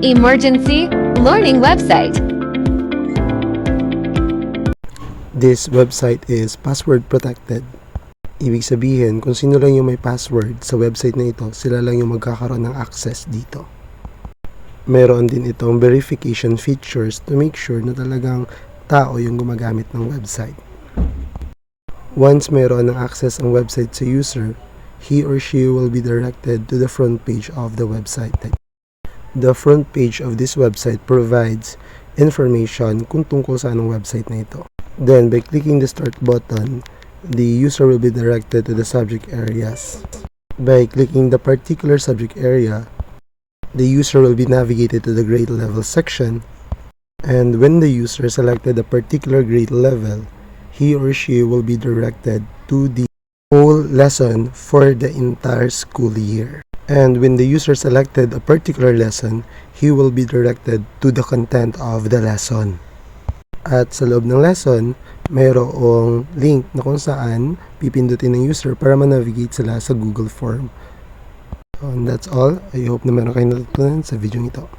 Emergency learning website. This website is password protected. Ibig sabihin, kung sino lang yung may password sa website na ito, sila lang yung magkakaroon ng access dito. Meron din itong verification features to make sure na talagang tao yung gumagamit ng website. Once meron ng access ang website sa user, he or she will be directed to the front page of the website. The front page of this website provides information kung tungkol sa anong website na ito. Then, by clicking the start button, the user will be directed to the subject areas. By clicking the particular subject area, the user will be navigated to the grade level section. And when the user selected a particular grade level, he or she will be directed to the whole lesson for the entire school year. And when the user selected a particular lesson, he will be directed to the content of the lesson. At sa loob ng lesson, mayroong link na kung saan pipindutin ng user para ma-navigate sila sa Google Form. And that's all. I hope na meron kayong natutunan sa video nito.